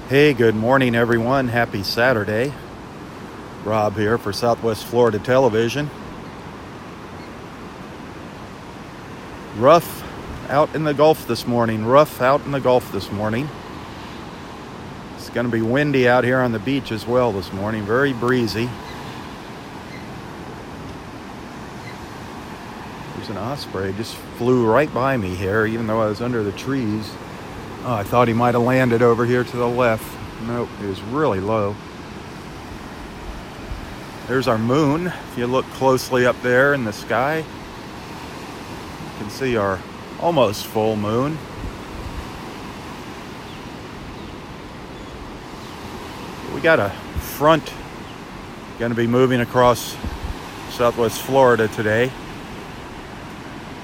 Hey, good morning, everyone. Happy Saturday. Rob here for Southwest Florida Television. Rough out in the Gulf this morning. It's going to be windy out here on the beach as well this morning. Very breezy. There's an osprey. Just flew right by me here, even though I was under the trees. Oh, I thought he might have landed over here to the left. Nope, he was really low. There's our moon. If you look closely up there in the sky, you can see our almost full moon. We got a front going to be moving across Southwest Florida today.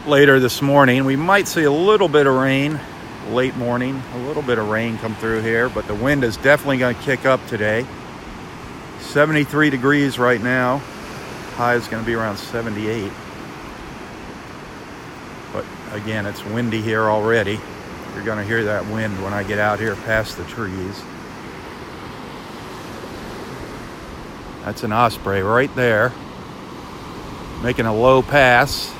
Later this morning, we might see a little bit of rain. Late morning, a little bit of rain come through here, but the wind is definitely going to kick up today. 73 degrees right now. High is going to be around 78. But again, it's windy here already. You're going to hear that wind when I get out here past the trees. That's an osprey right there, making a low pass.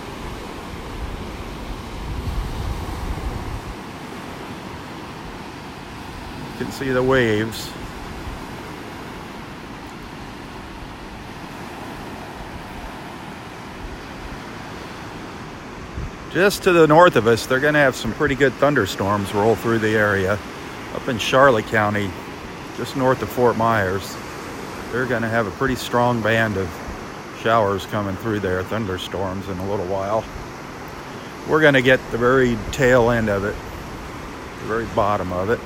You can see the waves. Just to the north of us, they're going to have some pretty good thunderstorms roll through the area. Up in Charlotte County, just north of Fort Myers, they're going to have a pretty strong band of showers coming through there, thunderstorms in a little while. We're going to get the very tail end of it, the very bottom of it.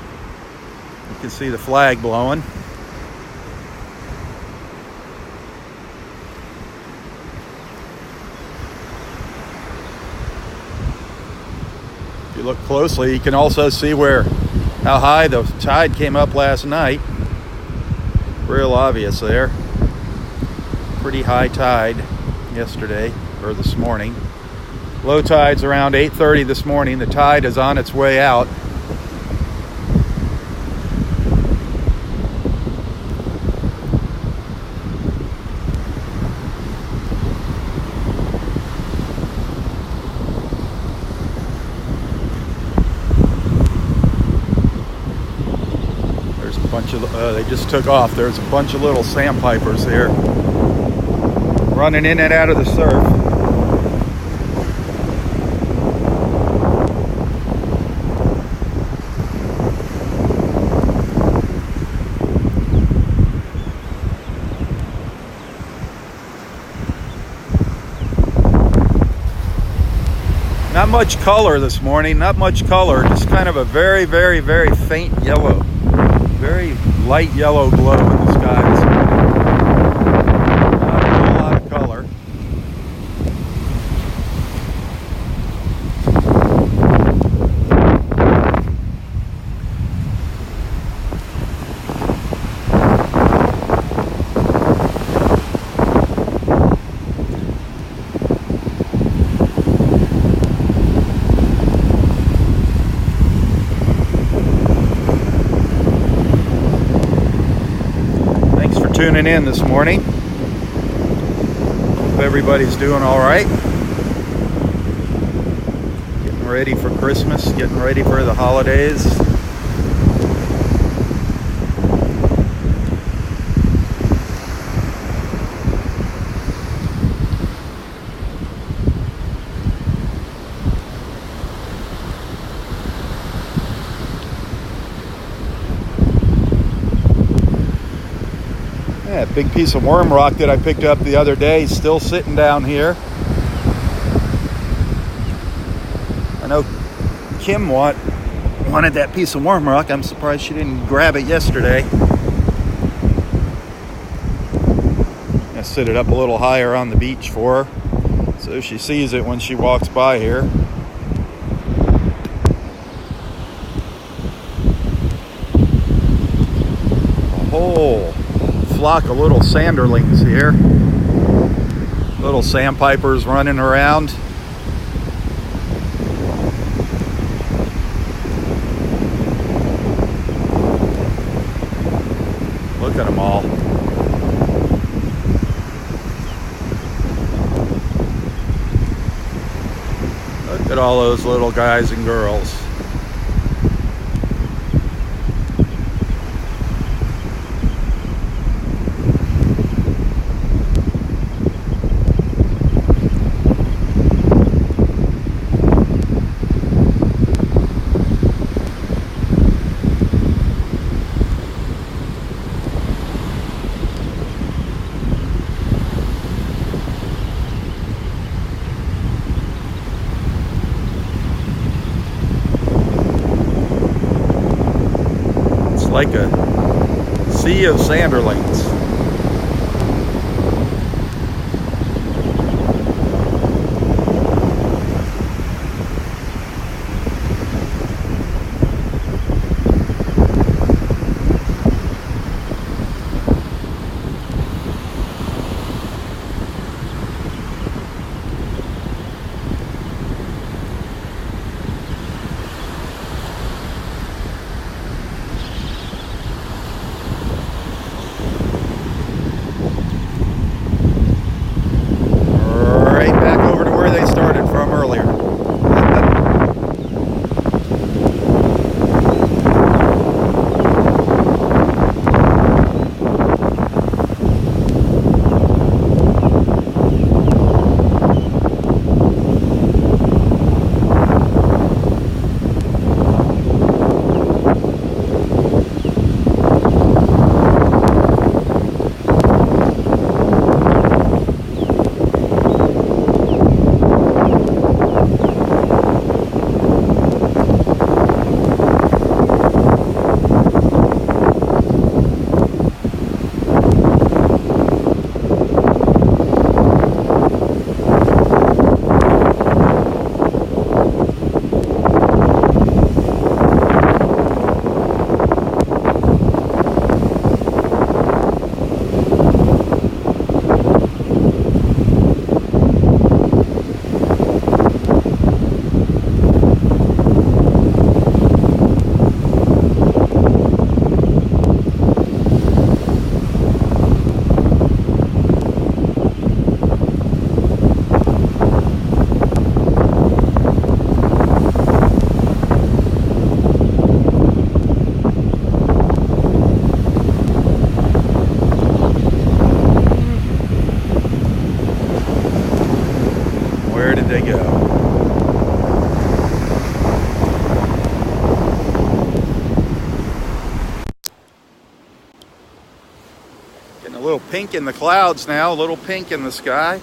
You can see the flag blowing. If you look closely, you can also see how high the tide came up last night. Real obvious there. Pretty high tide yesterday, or this morning. Low tide's around 8:30 this morning. The tide is on its way out. They just took off. There's a bunch of little sandpipers here running in and out of the surf. Not much color this morning, just kind of a very, very, very faint yellow. Very light yellow glow in the skies. Not a whole lot of color. Tuning in this morning. Hope everybody's doing all right. Getting ready for Christmas, getting ready for the holidays. That big piece of worm rock that I picked up the other day is still sitting down here. I know Kim wanted that piece of worm rock. I'm surprised she didn't grab it yesterday. I set it up a little higher on the beach for her so she sees it when she walks by here. whole flock of little sanderlings here. Little sandpipers running around. Look at them all. Look at all those little guys and girls. Like a sea of sanderlings. They go. Getting a little pink in the clouds now, a little pink in the sky.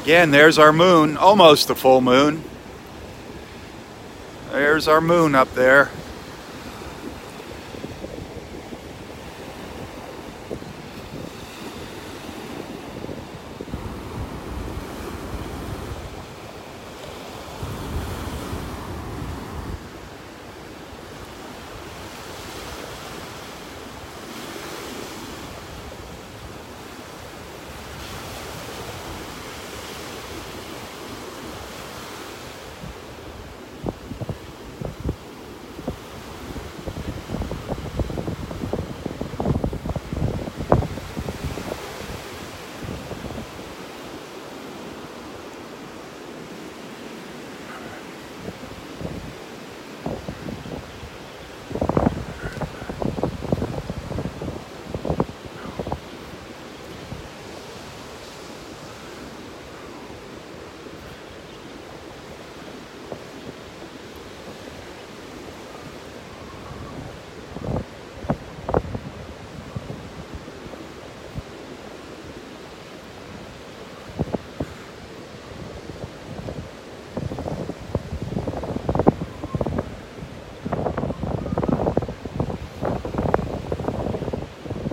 Again, there's our moon, almost a full moon. There's our moon up there.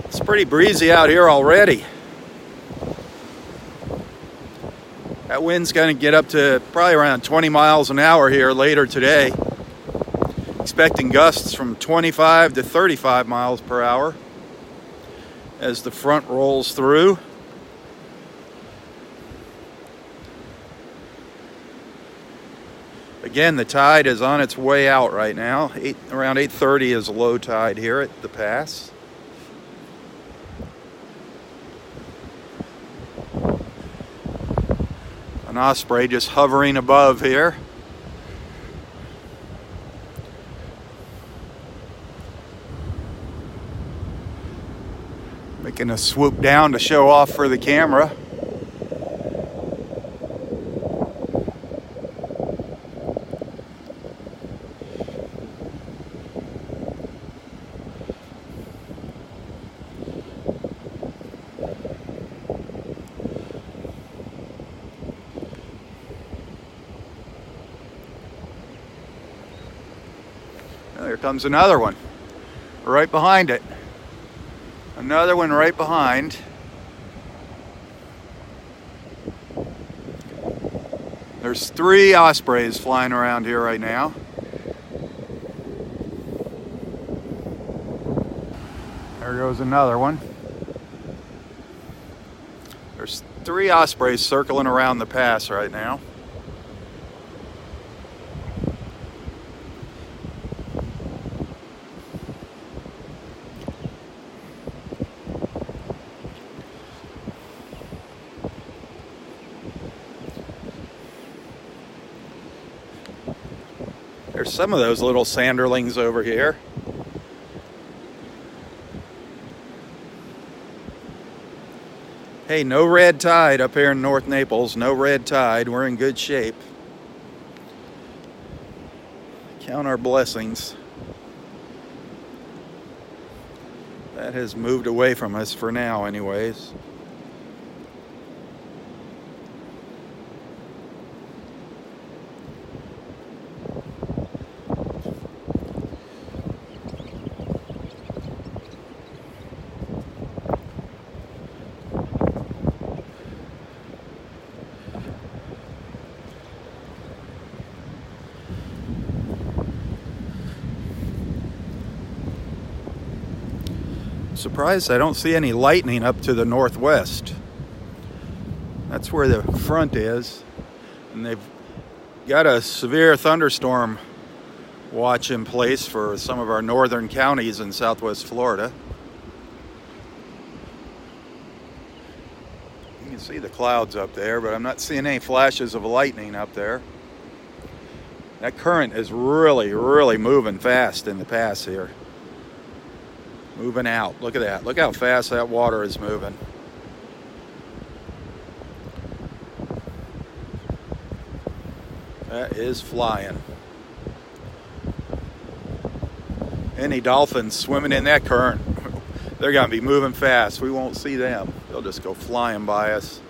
It's pretty breezy out here already. That wind's going to get up to probably around 20 miles an hour here later today. Expecting gusts from 25 to 35 miles per hour as the front rolls through. Again, the tide is on its way out right now. Around 8:30 is low tide here at the pass. An osprey just hovering above here. Making a swoop down to show off for the camera. There comes another one right behind it. Another one right behind. There's 3 ospreys flying around here right now. There goes another one. There's 3 ospreys circling around the pass right now. There's some of those little sanderlings over here. Hey, no red tide up here in North Naples. No red tide. We're in good shape. Count our blessings. That has moved away from us for now anyways. Surprised I don't see any lightning up to the northwest. That's where the front is, and they've got a severe thunderstorm watch in place for some of our northern counties in southwest Florida. You can see the clouds up there, but I'm not seeing any flashes of lightning up there. That current is really moving fast in the pass here. Moving out. Look at that. Look how fast that water is moving. That is flying. Any dolphins swimming in that current, they're going to be moving fast. We won't see them. They'll just go flying by us.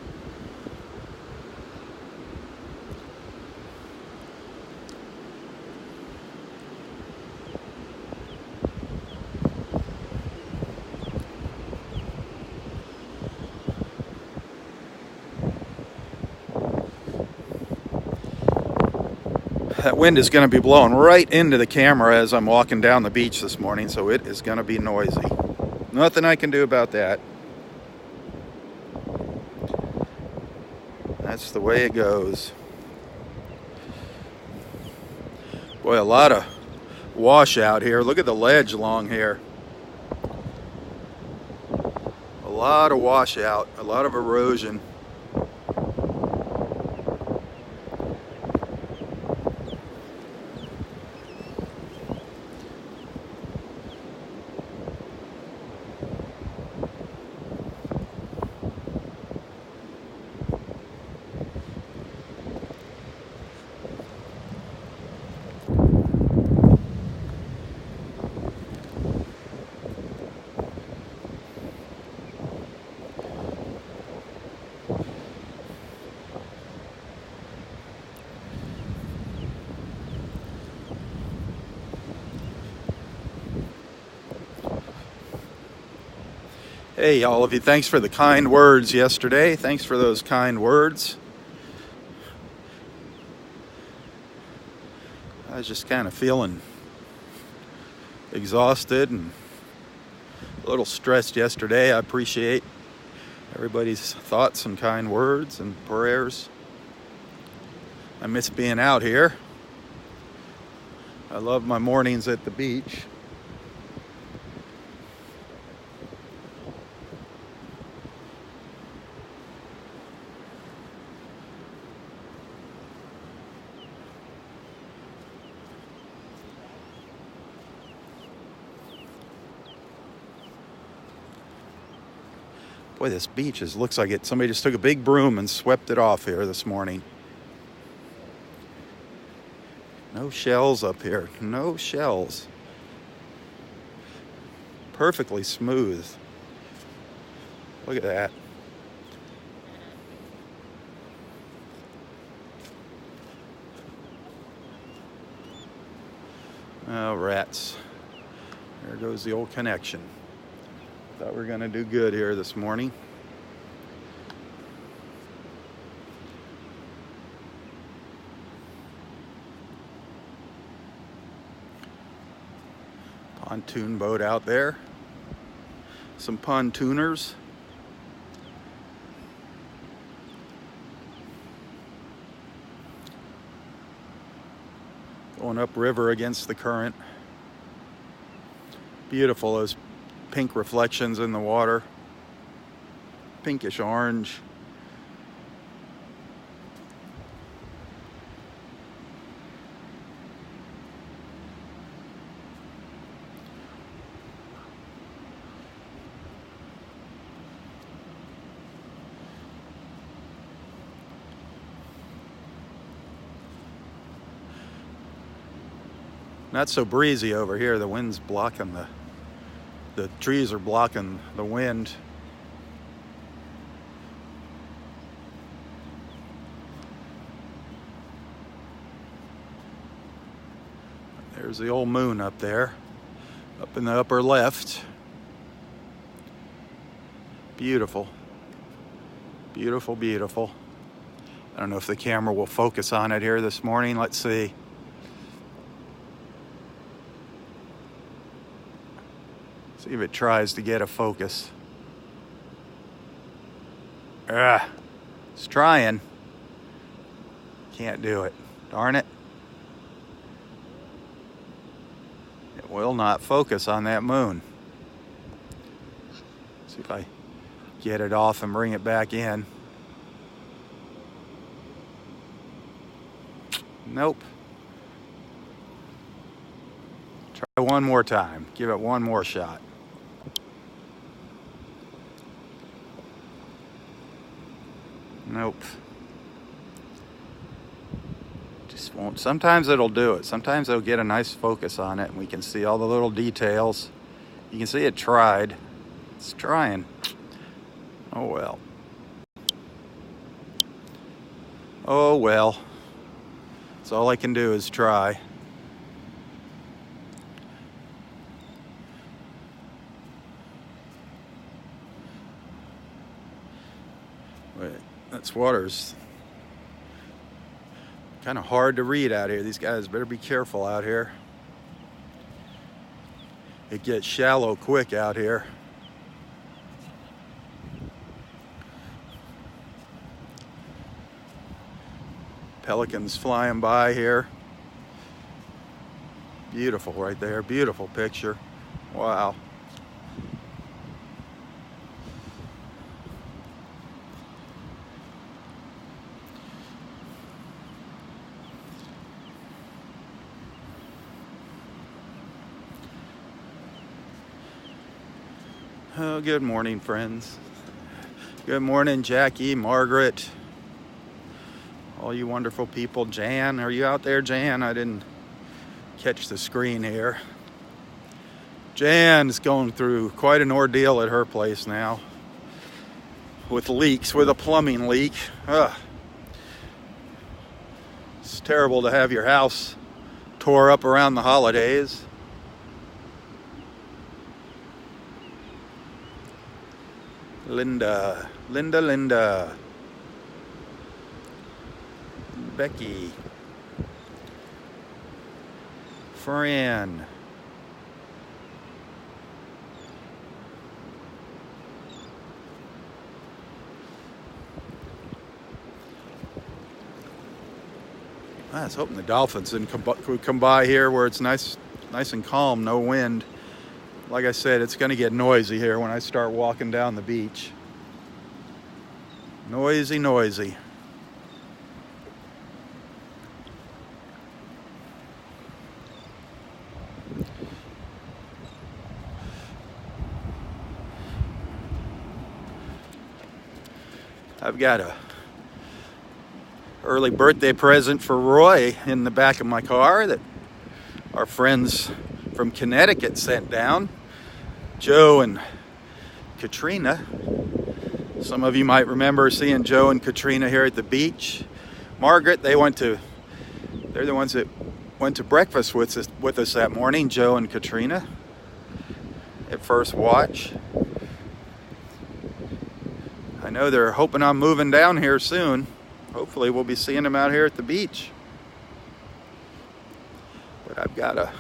That wind is going to be blowing right into the camera as I'm walking down the beach this morning, so it is going to be noisy. Nothing I can do about that. That's the way it goes. Boy, a lot of washout here. Look at the ledge along here. A lot of washout, a lot of erosion. Hey, all of you, thanks for the kind words yesterday. Thanks for those kind words. I was just kind of feeling exhausted and a little stressed yesterday. I appreciate everybody's thoughts and kind words and prayers. I miss being out here. I love my mornings at the beach. Boy, this beach looks like somebody just took a big broom and swept it off here this morning. No shells up here. No shells. Perfectly smooth. Look at that. Oh, rats. There goes the old connection. Thought we were going to do good here this morning. Pontoon boat out there. Some pontooners. Going upriver against the current. Beautiful, those pink reflections in the water. Pinkish orange. Not so breezy over here. The wind's blocking the trees are blocking the wind. There's the old moon up there, up in the upper left. Beautiful. Beautiful, beautiful. I don't know if the camera will focus on it here this morning. Let's see. See if it tries to get a focus. It's trying. Can't do it. Darn it. It will not focus on that moon. See if I get it off and bring it back in. Nope. Try one more time. Give it one more shot. Nope. Just won't. Sometimes it'll do it. Sometimes it'll get a nice focus on it and we can see all the little details. You can see it tried. It's trying. Oh well. Oh well. That's all I can do is try. Wait, that's water's kind of hard to read out here. These guys better be careful out here. It gets shallow quick out here. Pelicans flying by here. Beautiful right there. Beautiful picture. Wow. Oh, good morning, friends. Good morning, Jackie, Margaret, all you wonderful people. Jan, are you out there, Jan? I didn't catch the screen here. Jan's going through quite an ordeal at her place now with leaks, with a plumbing leak. It's terrible to have your house tore up around the holidays. Linda, Becky. friend. I was hoping the dolphins would come by here where it's nice and calm, no wind. Like I said, it's going to get noisy here when I start walking down the beach. Noisy, noisy. I've got a early birthday present for Roy in the back of my car that our friends from Connecticut sent down, Joe and Katrina. Some of you might remember seeing Joe and Katrina here at the beach. Margaret, they're the ones that went to breakfast with us that morning, Joe and Katrina, at First Watch. I know they're hoping I'm moving down here soon. Hopefully we'll be seeing them out here at the beach. But I've got a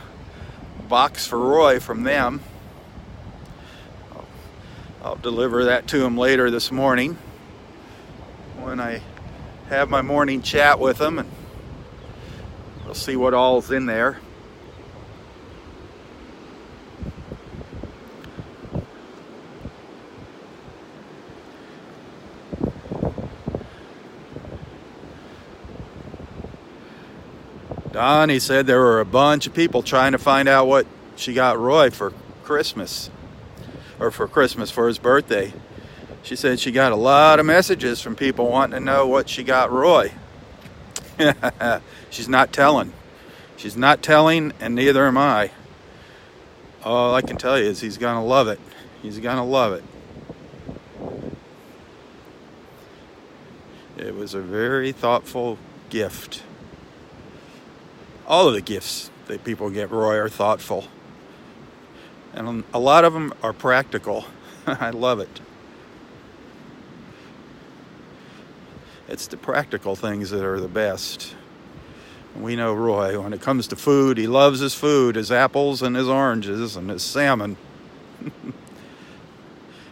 box for Roy from them. I'll deliver that to him later this morning when I have my morning chat with him, and we'll see what all's in there. Donnie said there were a bunch of people trying to find out what she got Roy for Christmas, for his birthday. She said she got a lot of messages from people wanting to know what she got Roy. She's not telling. She's not telling, and neither am I. All I can tell you is he's gonna love it. He's gonna love it. It was a very thoughtful gift. All of the gifts that people get Roy are thoughtful. And a lot of them are practical. I love it. It's the practical things that are the best. We know Roy, when it comes to food, he loves his food, his apples and his oranges and his salmon.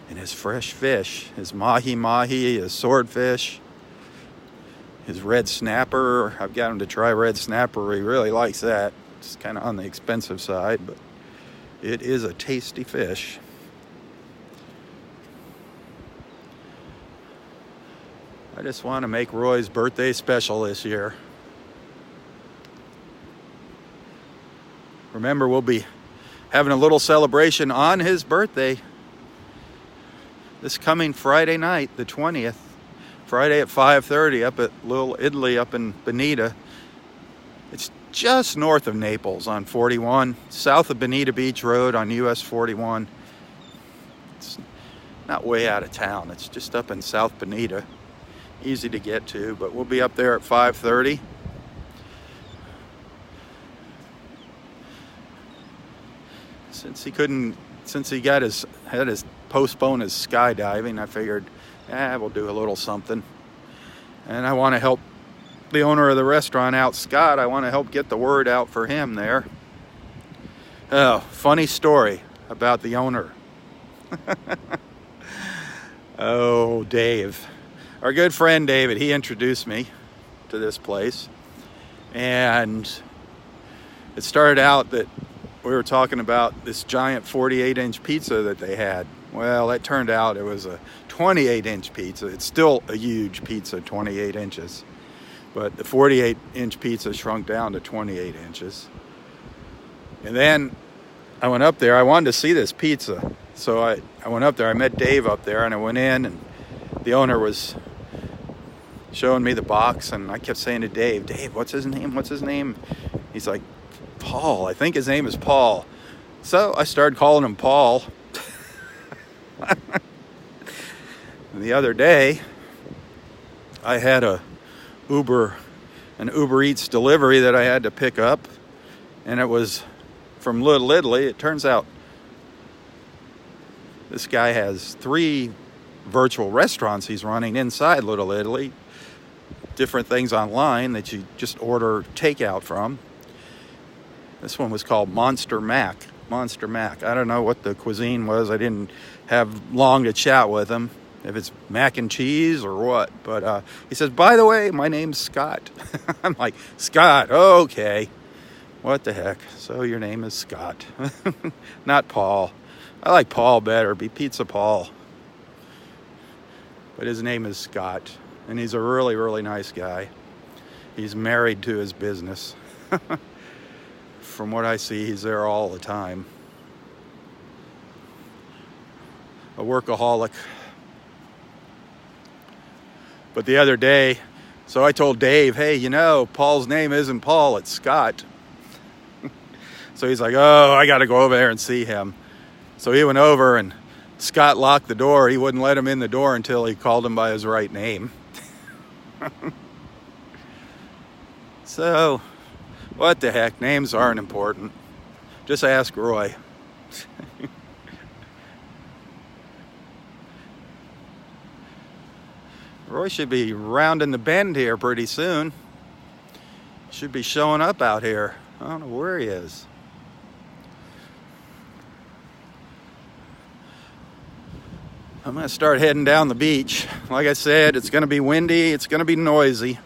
And his fresh fish, his mahi-mahi, his swordfish, his red snapper. I've got him to try red snapper. He really likes that. It's kind of on the expensive side, but it is a tasty fish. I just want to make Roy's birthday special this year. Remember, we'll be having a little celebration on his birthday this coming Friday night, the 20th. Friday at 5:30 up at Little Italy up in Bonita. It's just north of Naples on 41, south of Bonita Beach Road on US 41. It's not way out of town. It's just up in South Bonita. Easy to get to, but we'll be up there at 5:30. Since he had his postpone his skydiving, I figured, we'll do a little something. And I want to help the owner of the restaurant out, Scott. I want to help get the word out for him there. Oh, funny story about the owner. Oh, Dave. Our good friend David, he introduced me to this place. And it started out that we were talking about this giant 48-inch pizza that they had. Well, it turned out it was a 28-inch pizza. It's still a huge pizza, 28 inches. But the 48-inch pizza shrunk down to 28 inches. And then I went up there. I wanted to see this pizza. So I went up there. I met Dave up there, and I went in, and the owner was showing me the box, and I kept saying to Dave, what's his name? He's like, Paul. I think his name is Paul. So I started calling him Paul. The other day, I had an Uber Eats delivery that I had to pick up, and it was from Little Italy. It turns out this guy has 3 virtual restaurants he's running inside Little Italy, different things online that you just order takeout from. This one was called Monster Mac. Monster Mac. I don't know what the cuisine was. I didn't have long to chat with him, if it's mac and cheese or what. But he says, by the way, my name's Scott. I'm like, Scott, okay. What the heck? So your name is Scott. Not Paul. I like Paul better. Be Pizza Paul. But his name is Scott. And he's a really, really nice guy. He's married to his business. From what I see, he's there all the time. A workaholic. But the other day, so I told Dave, hey, you know, Paul's name isn't Paul, it's Scott. So he's like, oh, I got to go over there and see him. So he went over and Scott locked the door. He wouldn't let him in the door until he called him by his right name. So, what the heck? Names aren't important. Just ask Roy. Roy should be rounding the bend here pretty soon. Should be showing up out here. I don't know where he is. I'm going to start heading down the beach. Like I said, it's going to be windy. It's going to be noisy.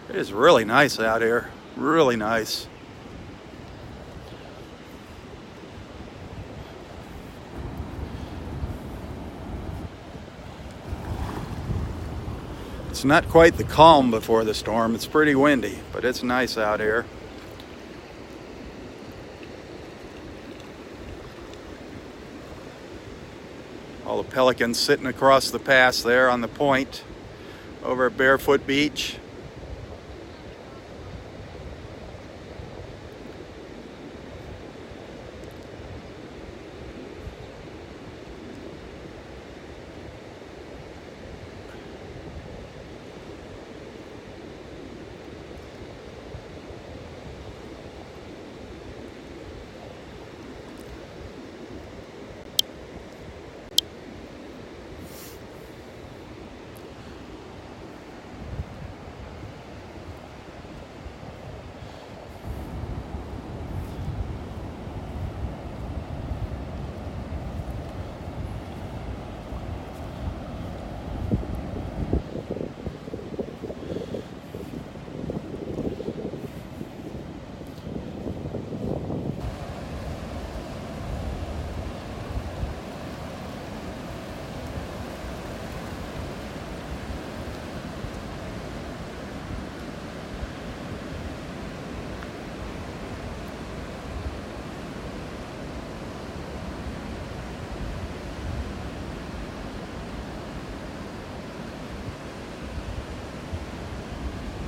It is really nice out here. Really nice. It's not quite the calm before the storm. It's pretty windy, but it's nice out here. All the pelicans sitting across the pass there on the point over at Barefoot Beach.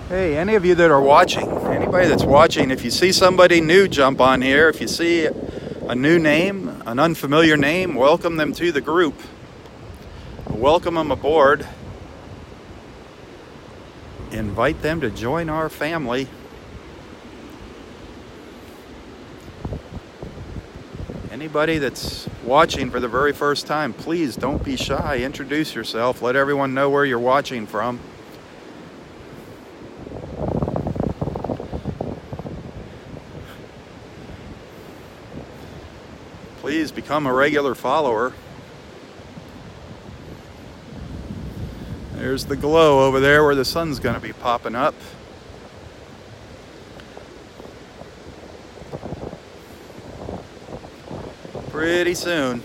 Hey, any of you that are watching, anybody that's watching, if you see somebody new jump on here, if you see a new name, an unfamiliar name, welcome them to the group. Welcome them aboard. Invite them to join our family. Anybody that's watching for the very first time, please don't be shy. Introduce yourself. Let everyone know where you're watching from. Please become a regular follower. There's the glow over there where the sun's going to be popping up. Pretty soon.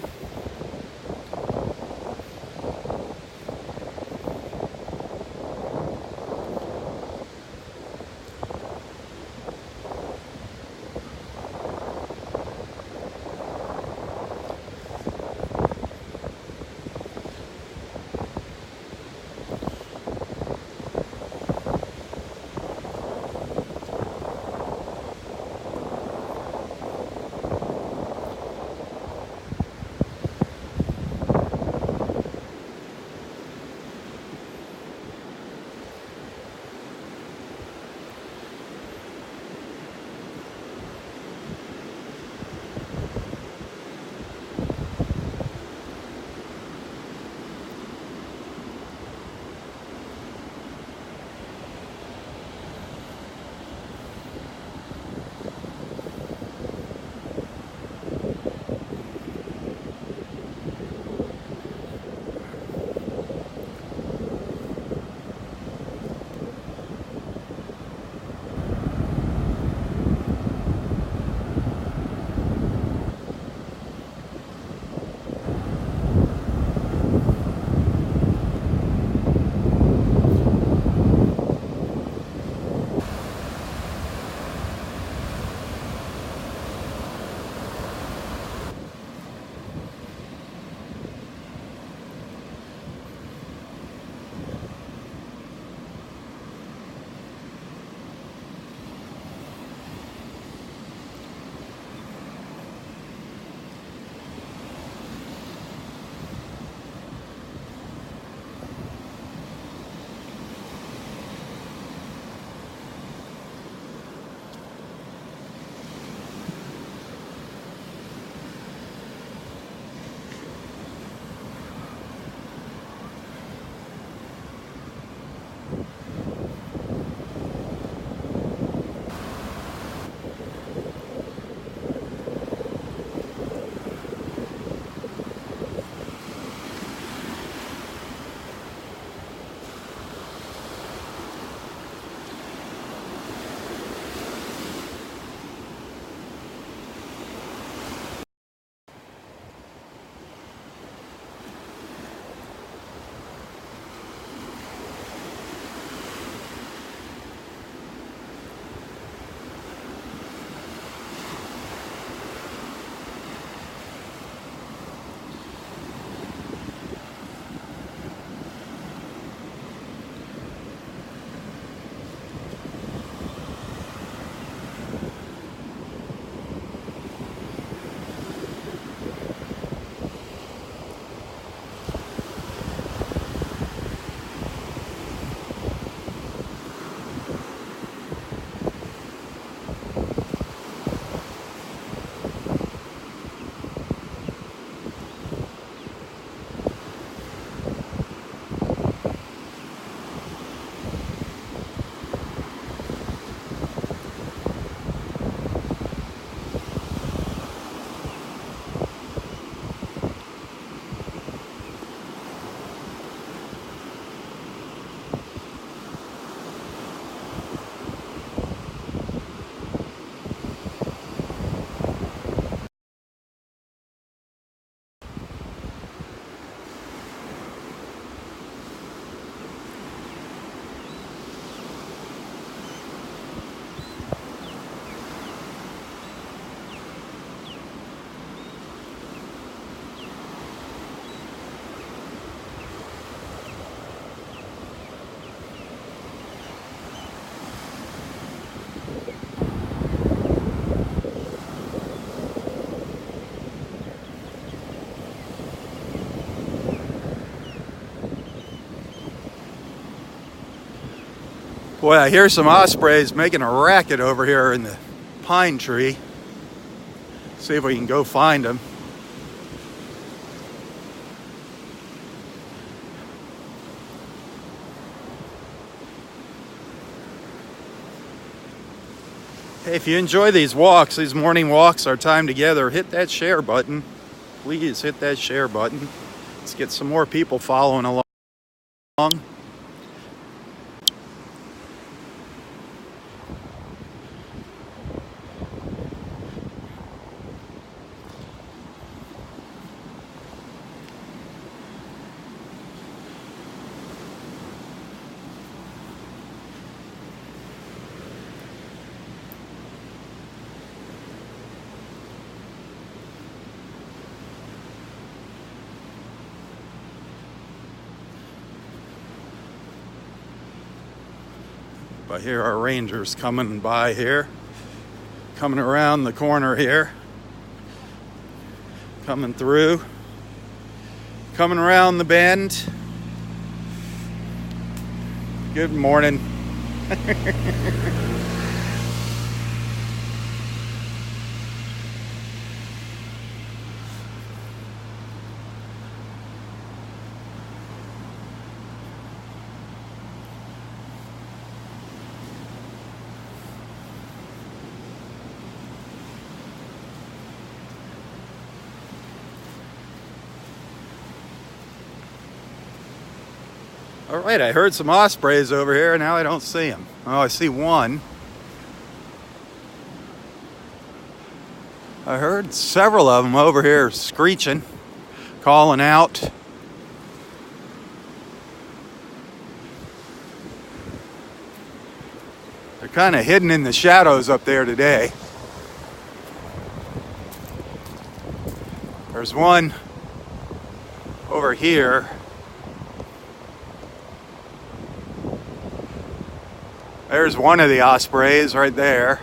Boy, I hear some ospreys making a racket over here in the pine tree. See if we can go find them. Hey, if you enjoy these walks, these morning walks, our time together, hit that share button. Please hit that share button. Let's get some more people following along. I hear our rangers coming by here, coming around the corner here, coming through, coming around the bend. Good morning. All right, I heard some ospreys over here. Now I don't see them. Oh, I see one. I heard several of them over here screeching, calling out. They're kind of hidden in the shadows up there today. There's one over here. There's one of the ospreys right there.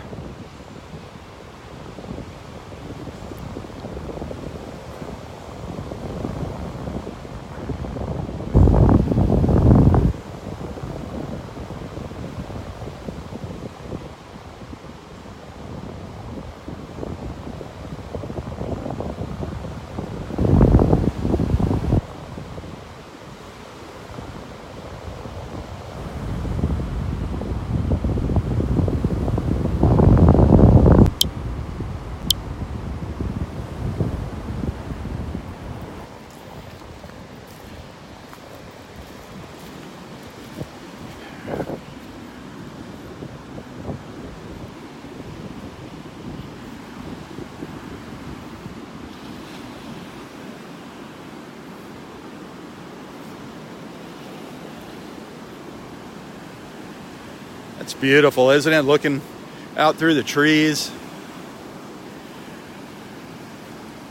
It's beautiful, isn't it? Looking out through the trees.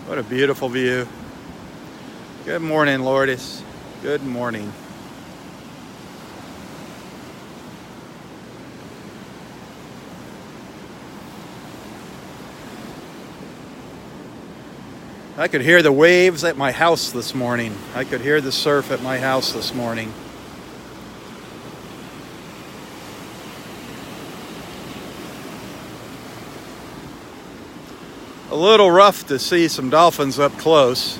What a beautiful view. Good morning, Lourdes. Good morning. I could hear the waves at my house this morning. I could hear the surf at my house this morning. A little rough to see some dolphins up close.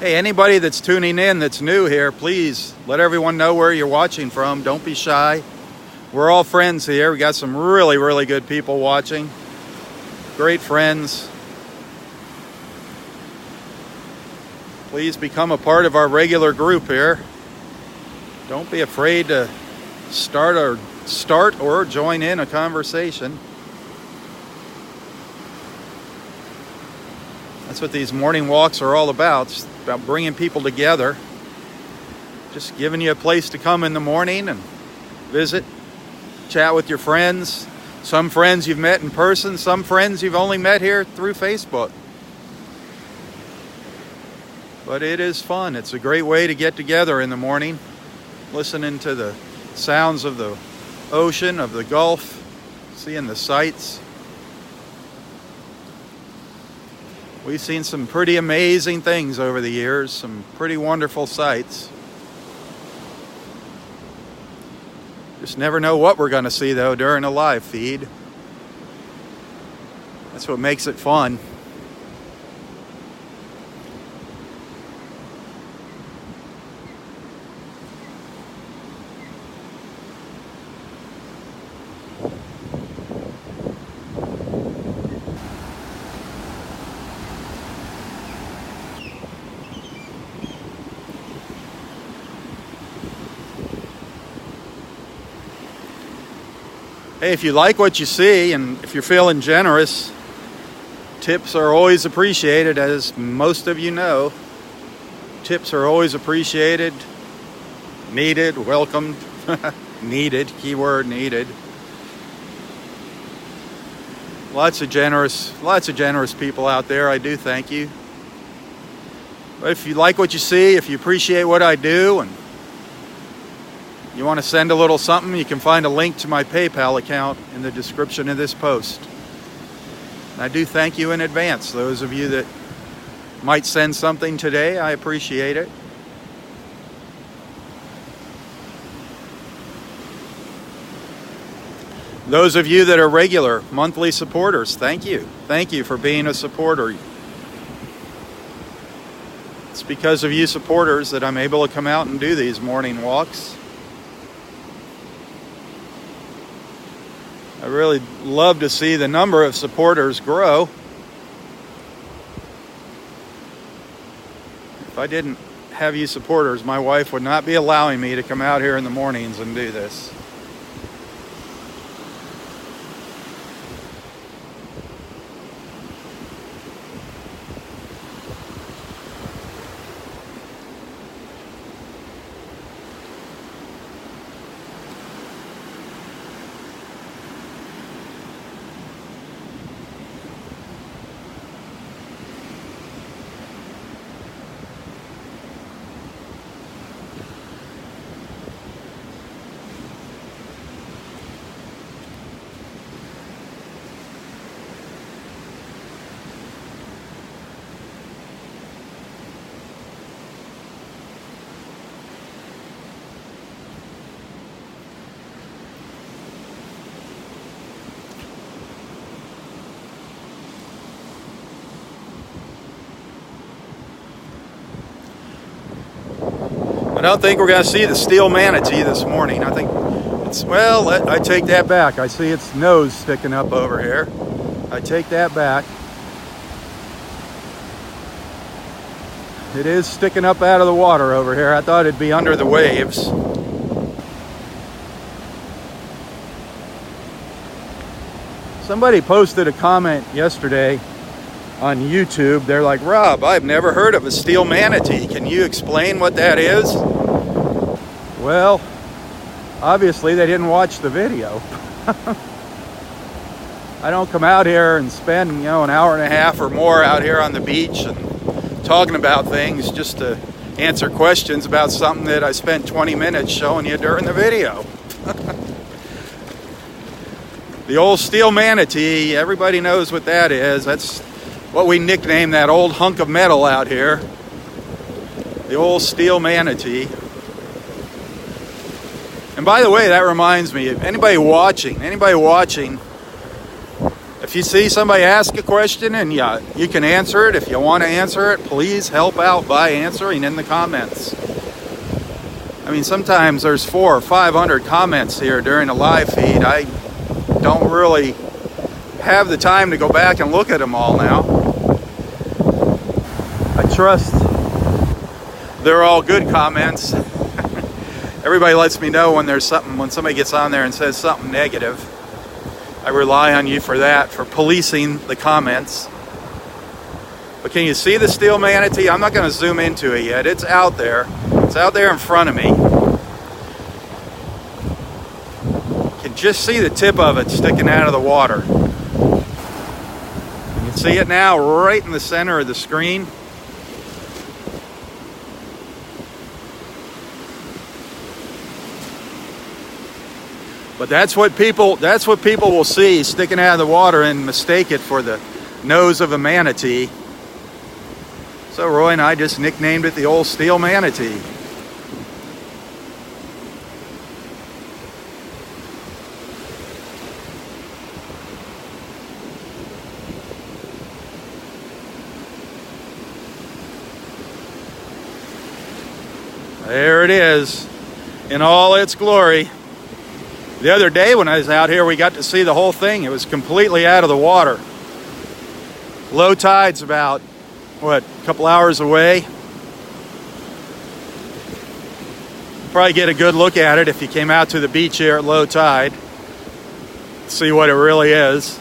Hey, anybody that's tuning in that's new here, please let everyone know where you're watching from. Don't be shy. We're all friends here. We got some really, really good people watching. Great friends. Please become a part of our regular group here. Don't be afraid to start or join in a conversation. That's what these morning walks are all about. It's about bringing people together. Just giving you a place to come in the morning and visit, chat with your friends. Some friends you've met in person, some friends you've only met here through Facebook. But it is fun. It's a great way to get together in the morning, listening to the sounds of the ocean, of the Gulf, seeing the sights. We've seen some pretty amazing things over the years, some pretty wonderful sights. Just never know what we're going to see, though, during a live feed. That's what makes it fun. Hey, if you like what you see and if you're feeling generous, tips are always appreciated, as most of you know. Tips are always appreciated, needed, welcomed, needed, keyword needed. Lots of generous people out there. I do thank you. But if you like what you see, if you appreciate what I do, and you want to send a little something, you can find a link to my PayPal account in the description of this post. And I do thank you in advance. Those of you that might send something today, I appreciate it. Those of you that are regular monthly supporters, thank you. Thank you for being a supporter. It's because of you supporters that I'm able to come out and do these morning walks. I really love to see the number of supporters grow. If I didn't have you supporters, my wife would not be allowing me to come out here in the mornings and do this. I don't think we're going to see the steel manatee this morning. I think it's, well, I take that back. I see its nose sticking up over here. I take that back. It is sticking up out of the water over here. I thought it'd be under the waves. Somebody posted a comment yesterday on YouTube. They're like, Rob, I've never heard of a steel manatee. Can you explain what that is? Well, obviously they didn't watch the video. I don't come out here and spend, an hour and a half or more out here on the beach and talking about things just to answer questions about something that I spent 20 minutes showing you during the video. The old steel manatee, everybody knows what that is. That's what we nickname that old hunk of metal out here. The old steel manatee. And by the way, that reminds me, if anybody watching, if you see somebody ask a question and you can answer it, if you want to answer it, please help out by answering in the comments. I mean, sometimes there's 400 or 500 comments here during a live feed. I don't really have the time to go back and look at them all now. I trust they're all good comments. Everybody lets me know when there's something, when somebody gets on there and says something negative. I rely on you for that, for policing the comments. But can you see the steel manatee? I'm not going to zoom into it yet. It's out there. It's out there in front of me. You can just see the tip of it sticking out of the water. You can see it now right in the center of the screen. But that's what people will see sticking out of the water and mistake it for the nose of a manatee. So Roy and I just nicknamed it the old steel manatee. There it is in all its glory. The other day when I was out here, we got to see the whole thing. It was completely out of the water. Low tide's about, a couple hours away. Probably get a good look at it if you came out to the beach here at low tide. See what it really is.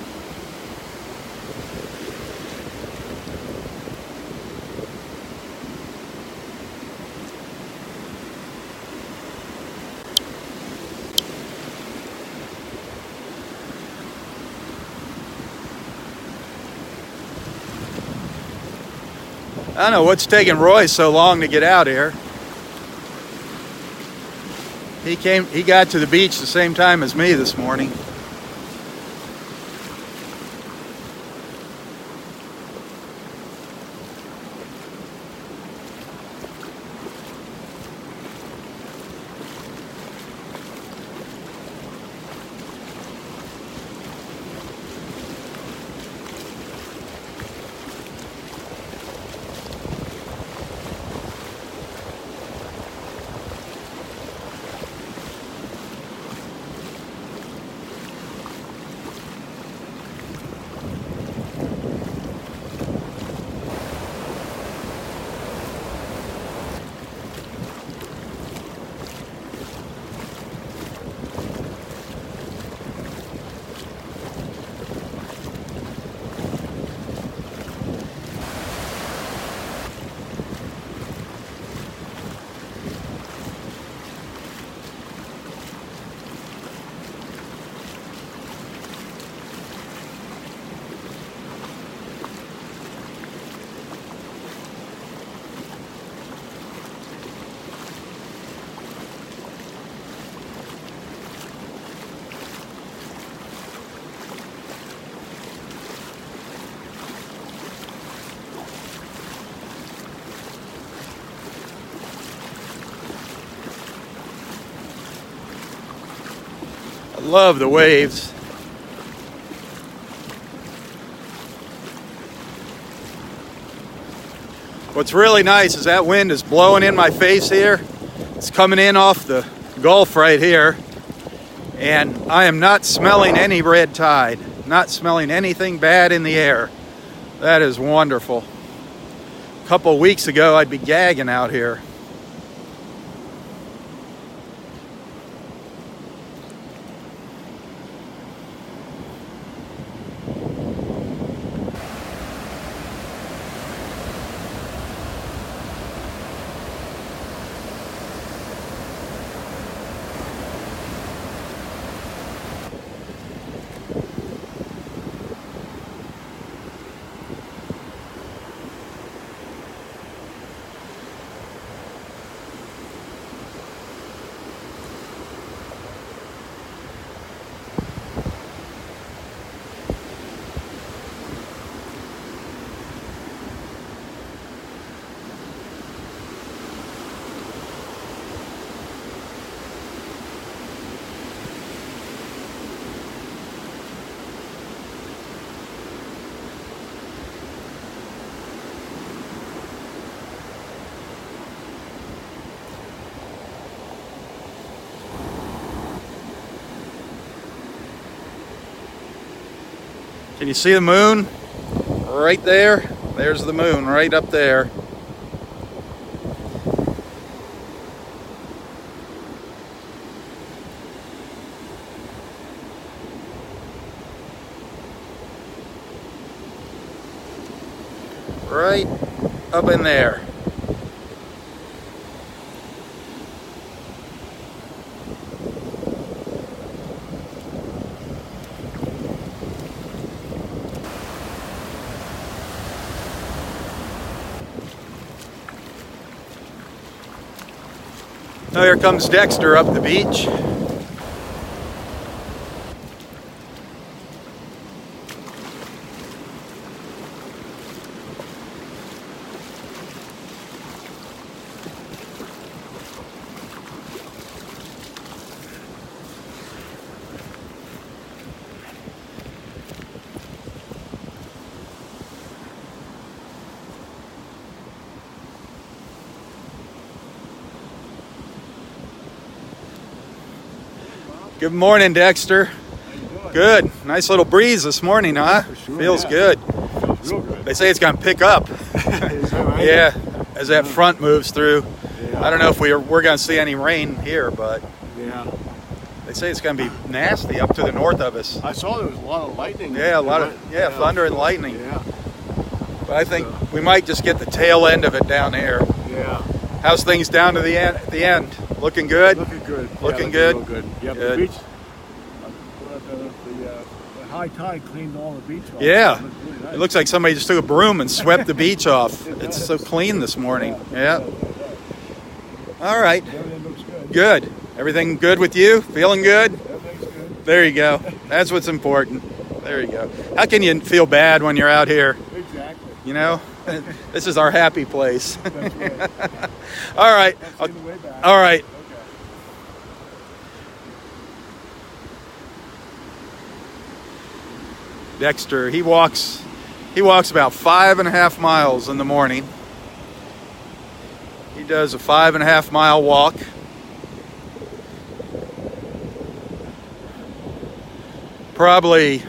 I don't know what's taking Roy so long to get out here. He got to the beach the same time as me this morning. I love the waves. What's really nice is that wind is blowing in my face here. It's coming in off the Gulf right here. And I am not smelling any red tide. Not smelling anything bad in the air. That is wonderful. A couple weeks ago, I'd be gagging out here. Can you see the moon? Right there. There's the moon right up there. Right up in there. Oh, here comes Dexter up the beach. Good morning, Dexter. How you doing? Good. Nice little breeze this morning, huh? For sure, Feels yeah. good. Feels real good. They say it's going to pick up. Is that right? Yeah, as that front moves through. Yeah. I don't know if we're going to see any rain here, but Yeah. they say it's going to be nasty up to the north of us. I saw there was a lot of lightning. Yeah, a lot of thunder and lightning. Yeah. But I think we might just get the tail end of it down there. Yeah. How's things down to the end? Looking good? Looking good. Looking yeah, good? Real good. Yeah, Good. the beach. The high tide cleaned all the beach off. Yeah. It looked really nice. It looks like somebody just took a broom and swept the beach off. It's so clean this morning. Yeah. All right. Everything looks good. Good. Everything good with you? Feeling good? Everything's good. There you go. That's what's important. There you go. How can you feel bad when you're out here? Exactly. You know? This is our happy place. That's right. All right. That's the way back. All right. Okay. Dexter, he walks about 5.5 miles in the morning. He does a 5.5 mile walk. Probably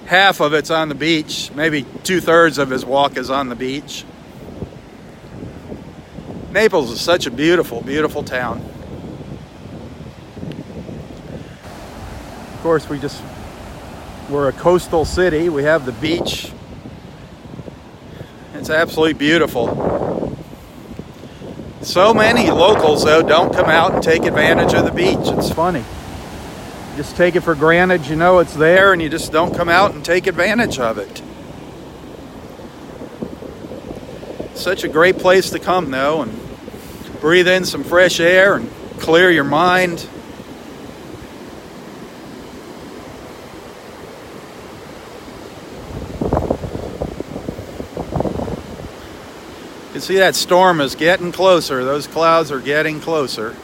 half of it's on the beach. Maybe 2/3 of his walk is on the beach. Naples is such a beautiful, beautiful town. Of course, we're a coastal city. We have the beach. It's absolutely beautiful. So many locals, though, don't come out and take advantage of the beach. It's funny. Just take it for granted, you know it's there, and you just don't come out and take advantage of it. Such a great place to come, though, and breathe in some fresh air and clear your mind. You can see that storm is getting closer. Those clouds are getting closer.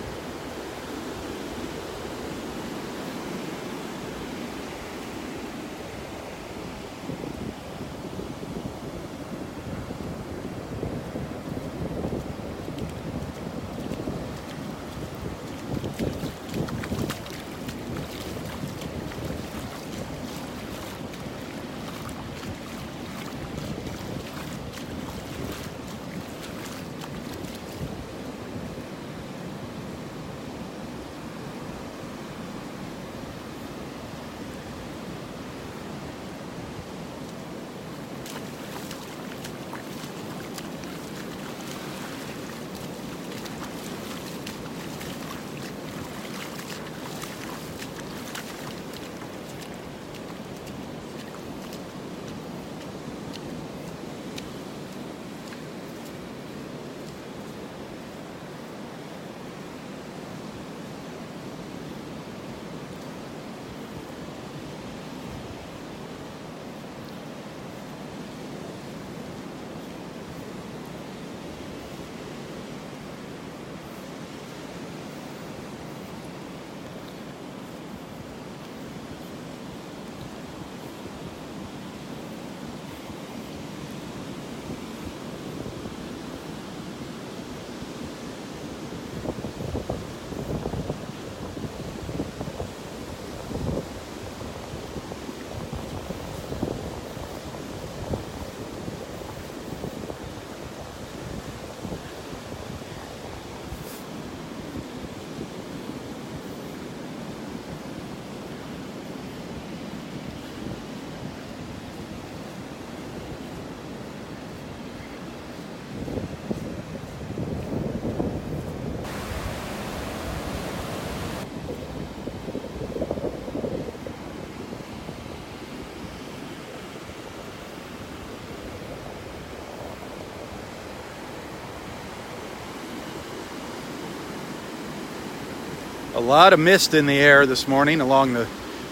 A lot of mist in the air this morning along the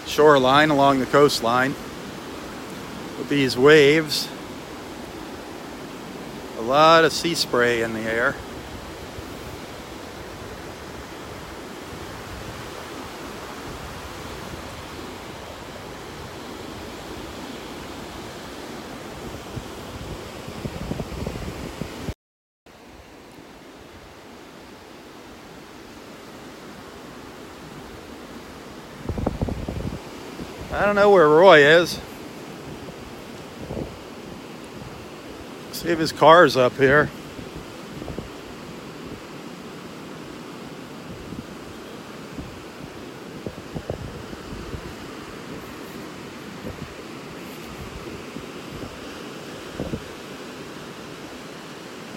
shoreline, along the coastline. With these waves. A lot of sea spray in the air. I don't know where Roy is. See if his car's up here.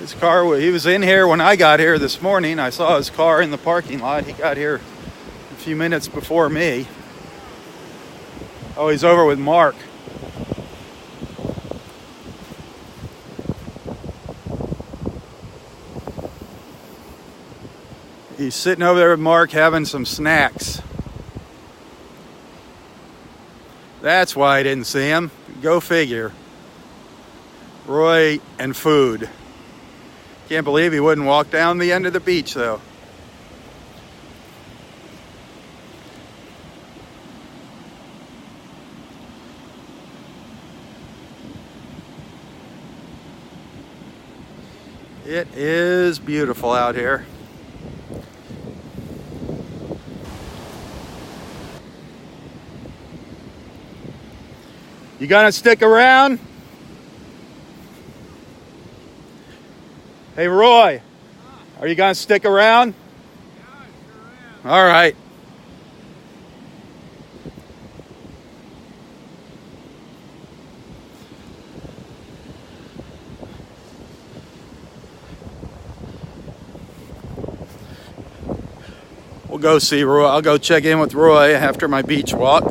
His car, he was in here when I got here this morning. I saw his car in the parking lot. He got here a few minutes before me. Oh, he's over with Mark. He's sitting over there with Mark having some snacks. That's why I didn't see him. Go figure. Roy and food. Can't believe he wouldn't walk down the end of the beach, though. It is beautiful out here. You gonna stick around? Hey, Roy, are you gonna stick around? Yeah, sure am. All right. We'll go see Roy. I'll go check in with Roy after my beach walk.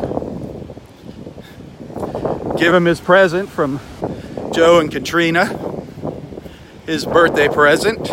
Give him his present from Joe and Katrina. His birthday present.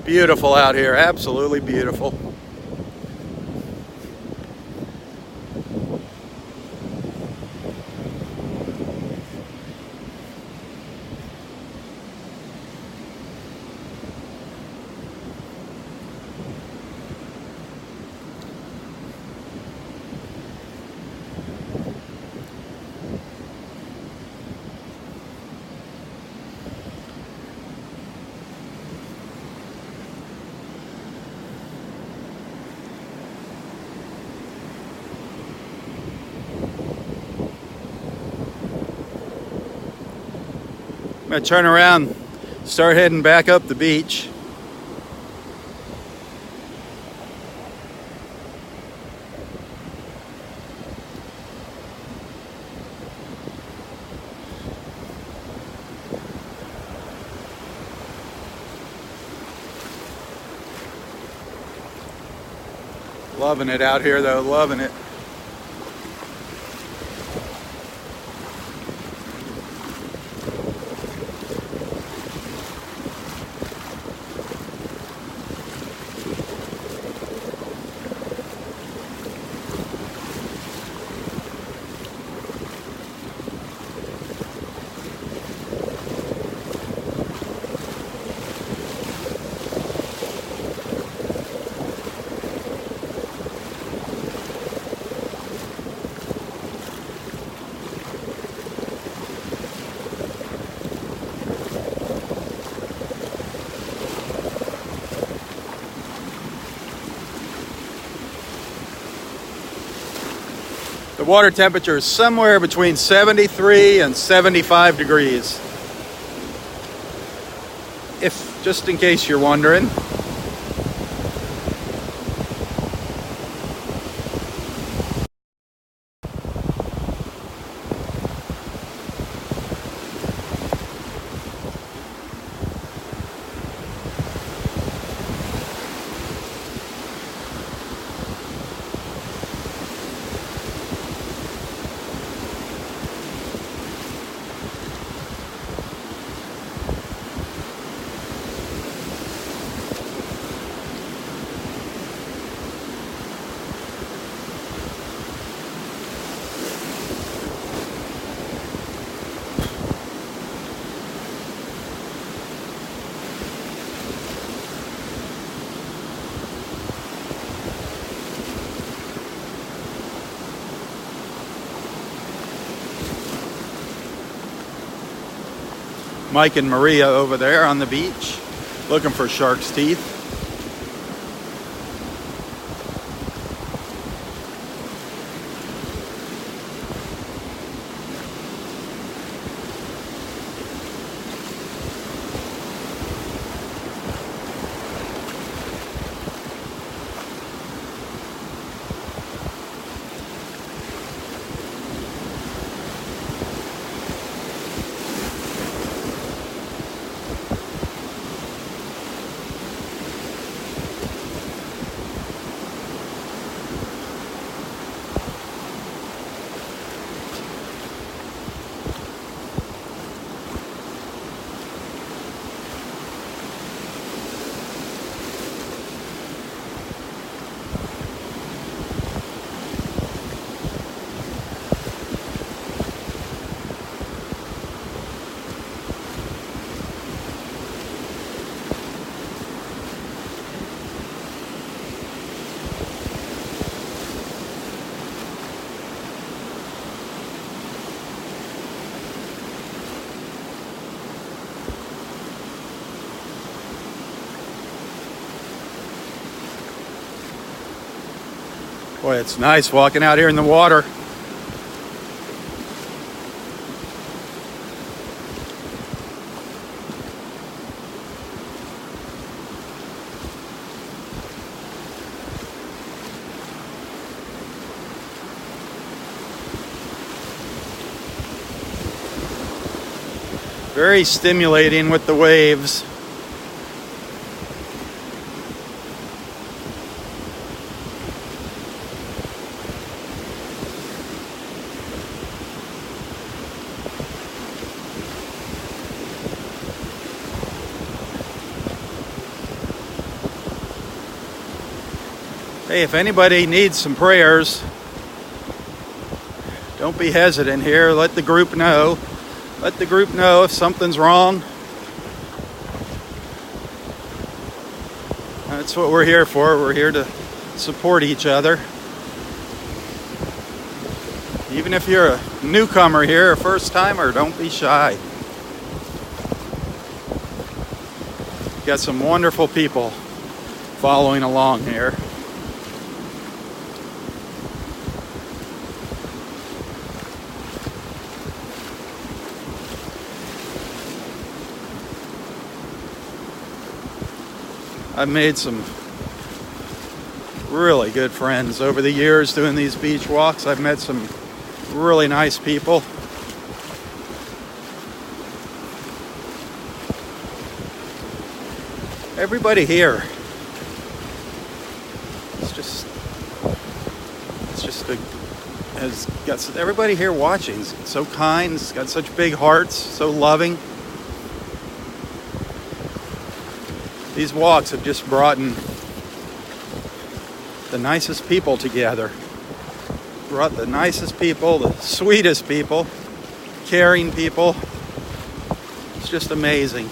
Beautiful out here, absolutely beautiful. I'm gonna turn around, start heading back up the beach. Loving it out here though, loving it. The water temperature is somewhere between 73 and 75 degrees. Just in case you're wondering. Mike and Maria over there on the beach looking for shark's teeth. Boy, it's nice walking out here in the water. Very stimulating with the waves. Hey, if anybody needs some prayers, don't be hesitant here. Let the group know. Let the group know if something's wrong. That's what we're here for. We're here to support each other. Even if you're a newcomer here, a first timer, don't be shy. Got some wonderful people following along here. I've made some really good friends over the years doing these beach walks. I've met some really nice people. Everybody here, has got everybody here watching. Is so kind, it's got such big hearts, so loving. These walks have just brought in the nicest people together. Brought the nicest people, the sweetest people, caring people. It's just amazing.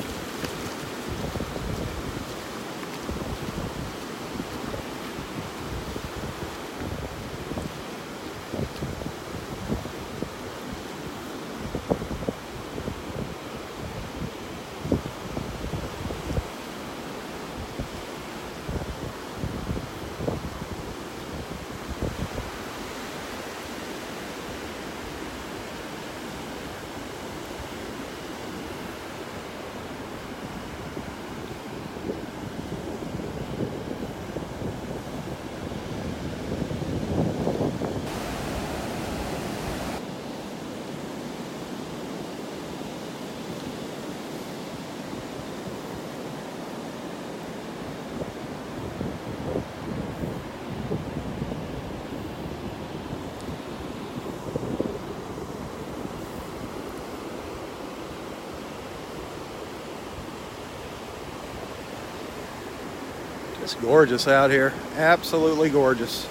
It's gorgeous out here. Absolutely gorgeous.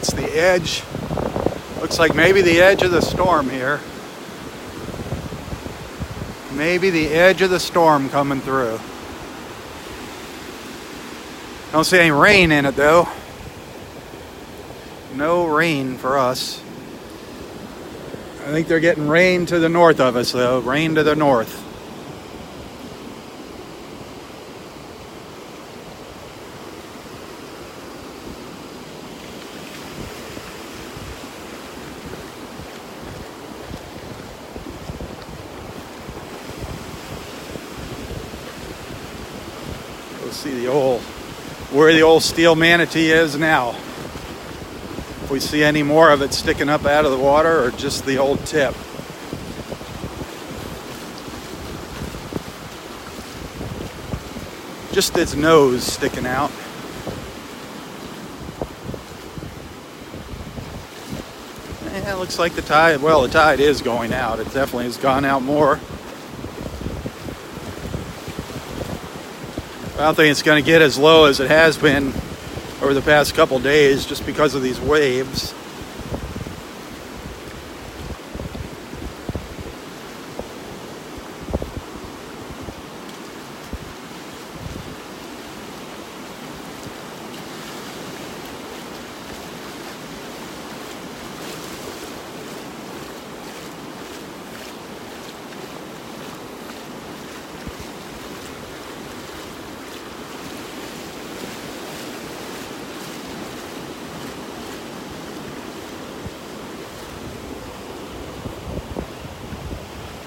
That's the edge. Looks like maybe the edge of the storm here. Maybe the edge of the storm coming through. Don't see any rain in it though. No rain for us. I think they're getting rain to the north of us though. Rain to the north. See where the old steel manatee is now. If we see any more of it sticking up out of the water or just the old tip. Just its nose sticking out. Yeah, it looks like the tide is going out. It definitely has gone out more. I don't think it's going to get as low as it has been over the past couple days just because of these waves.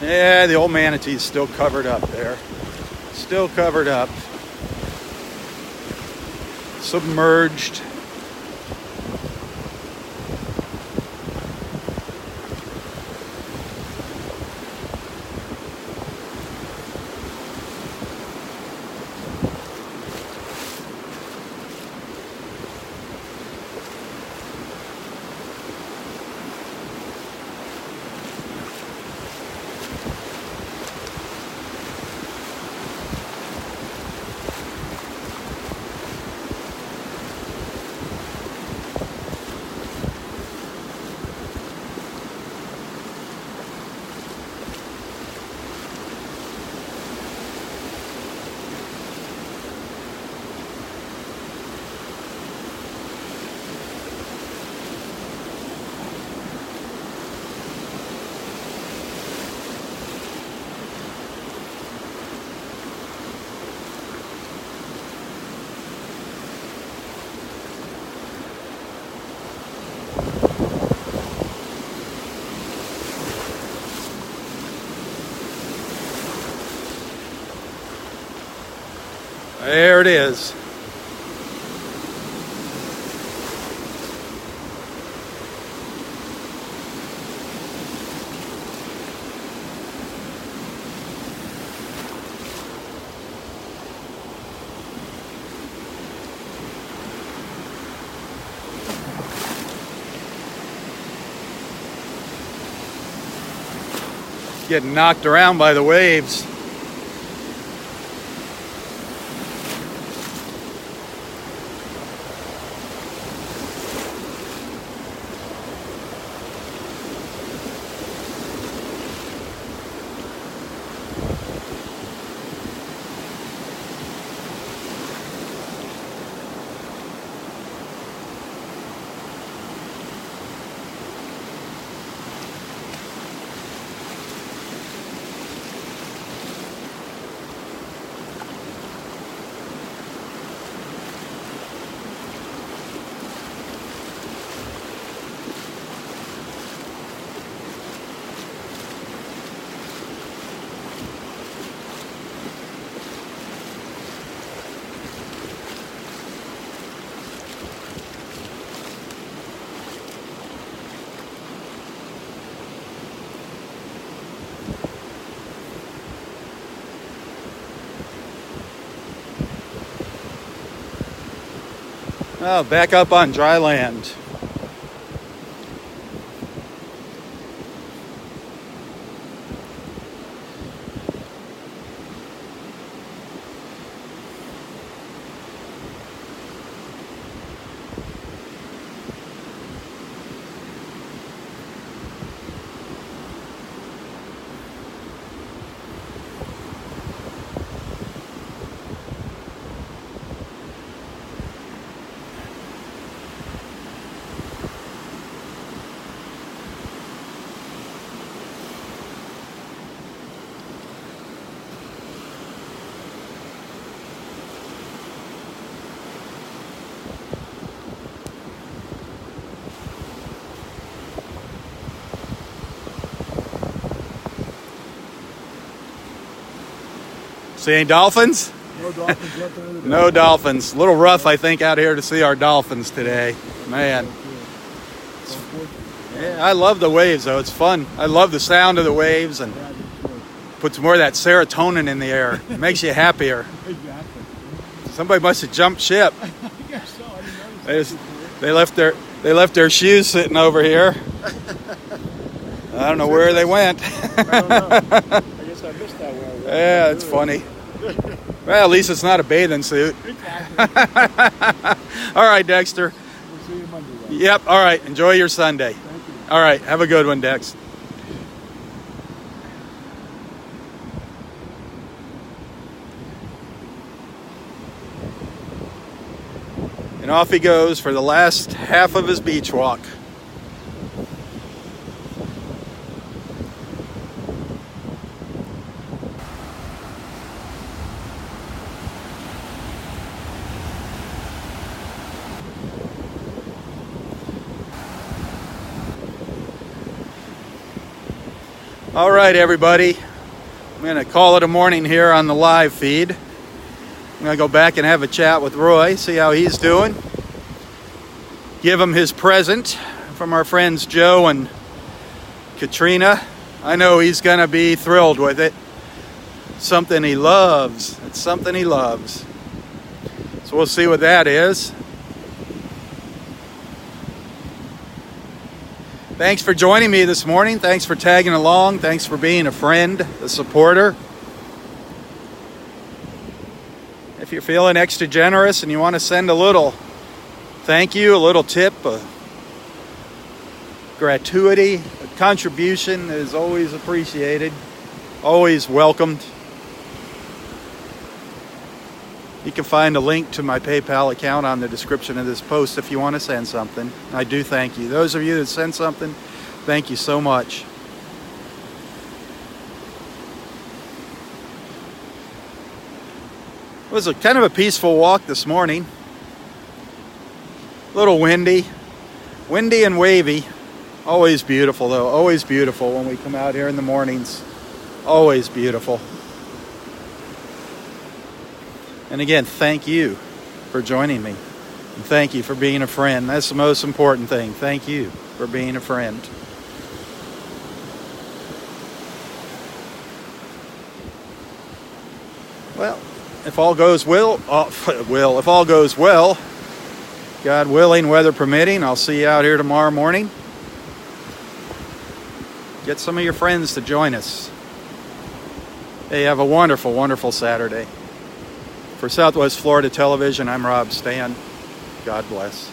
Yeah, the old manatee's still covered up there. Still covered up. Submerged. There it is. Getting knocked around by the waves. Oh, back up on dry land. See any dolphins? No dolphins left under the dock. No dolphins. A little rough, I think, out here to see our dolphins today. Man. Yeah, I love the waves, though. It's fun. I love the sound of the waves and puts more of that serotonin in the air. It makes you happier. Exactly. Somebody must have jumped ship. I guess so. I didn't notice. They left their shoes sitting over here. I don't know where they went. I don't know. I guess I missed that one. Yeah, it's funny. Well, at least it's not a bathing suit. Exactly. All right, Dexter. We'll see you Monday. Then. Yep. All right. Enjoy your Sunday. Thank you. All right. Have a good one, Dex. And off he goes for the last half of his beach walk. All right, everybody. I'm going to call it a morning here on the live feed. I'm going to go back and have a chat with Roy, see how he's doing. Give him his present from our friends Joe and Katrina. I know he's going to be thrilled with it. Something he loves. It's something he loves. So we'll see what that is. Thanks for joining me this morning. Thanks for tagging along. Thanks for being a friend, a supporter. If you're feeling extra generous and you want to send a little thank you, a little tip, a gratuity, a contribution is always appreciated, always welcomed. You can find a link to my PayPal account on the description of this post if you want to send something. I do thank you. Those of you that send something, thank you so much. It was a kind of a peaceful walk this morning. A little windy and wavy. Always beautiful though, always beautiful when we come out here in the mornings. Always beautiful. And again, thank you for joining me. And thank you for being a friend. That's the most important thing. Thank you for being a friend. Well, if all goes well, if all goes well, God willing, weather permitting, I'll see you out here tomorrow morning. Get some of your friends to join us. Hey, have a wonderful, wonderful Saturday. For Southwest Florida Television, I'm Robb Stan. God bless.